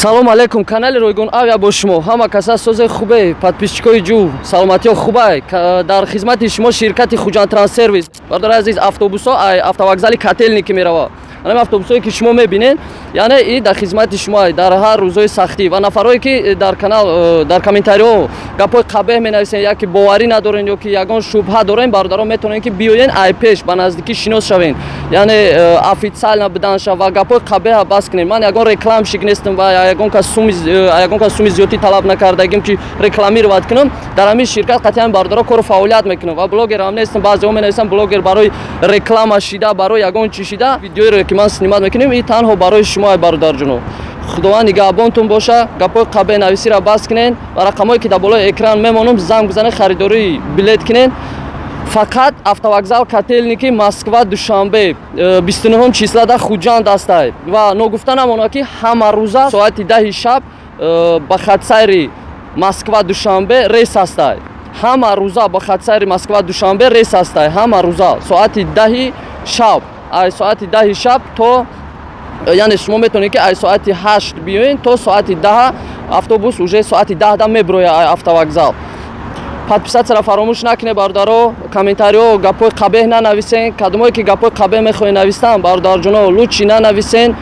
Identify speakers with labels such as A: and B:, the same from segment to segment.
A: салом алейкум, канали Ройгон Авиа бо шумо. Ҳама каса созе хубе, подписчикои ҷу, саломатиё хубай. Дар хизмати шумо ширкати Хуҷандтранссервис. Бардори азиз, автобусо автовокзали Котельники мерава. Ҳамин автобусое ки шумо мебинед, яъне и дар хизмати шумо дар ҳар рӯзои сахтӣ ва нафарое ки дар канал дар комментариҳо гапои қабеҳ менависен, яки боварӣ надорен ёки ягон шубҳа дорен, бародаро метавонен ки биёен ай пеш ба наздикӣ шинос шавен, яъне официально биданша ва гапои қабеҳа бас кунем. Ман ягон рекламщик нестам ва ягон кас суми зиёдӣ талаб накардагим ки рекламировать кунам. Дар ҳамин ширкат қатъиян бародаро кору фаъолият мекунам ва блогерам нестам. Баъзеҳо менависанд блогер барои реклама шида, барои ягон чӣ шида видеоеро ки ман снимат мекунем, и танҳо барои шумо бародарҷуно. Худованд нигаҳбонтун боша. Гапои қабеҳ нависиро бас кунен ва рақамое ки дар болои экран мемонам занг бизанед, харидории билет кунен. Фақат автовокзал Котельники, Москва, Душанбе 29 числада Хуҷанд астад ва ногуфта намонад ки ҳама рӯза соати 10 шаб ба хатсайри Москва Душанбе рейс астад. Ҳама рӯза ба хатсайри Москва Душанбе рейс астад. Ҳама рӯза соати 10 шаб, ай соати 10 шаб то, яъне шумо метавонед ки ай соати 8 биёед то соати 10 автобус уже соати 10 меброяд ай автовокзал. Подписатсияро фаромӯш накунед бародаро. Комментариҳо гапои қабеҳ нанависен. Кадомое ки гапои қабеҳ мехоҳед навистан, бародарҷоно, лучши нанависен.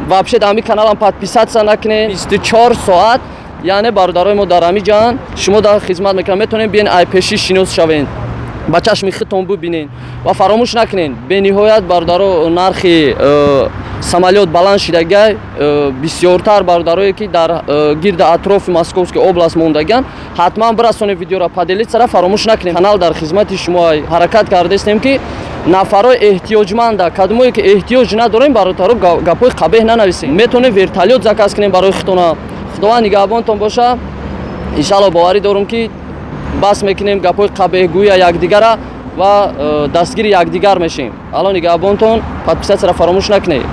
A: Вообще дар ҳамин каналам подписатсия накунед. 24 соат, яъне бародарои мо дар ҳамин ҷаҳан шумо дар хизмат мекунанд. Метавонед биёен айпешӣ шинос шавед, ба чашми худтон бубинен ва фаромӯш накунед бениҳоят бародаро нархи самолёт баланд шидагай бисёртар бародарое ки дар гирда атрофи Московская област мондаган, ҳатман бирасонед видеоро поделитсара фаромӯш накунед. Канал дар хизмати шумо ҳаракат кардастем ки нафарои эҳтиёҷманда, кадомое ки эҳтиёҷ надорем, бародаро гапои қабеҳ нанависем. Метавонед вертолёт заказ кунем барои худтона. Худованд нигаҳбонтон боша. Иншаллоҳ боварӣ дорам ки бас мекунем гапои қабеҳгӯя якдигара ва дастгири якдигар мешем. Алло нигаҳбонтон, подписатсияро фаромӯш накунед.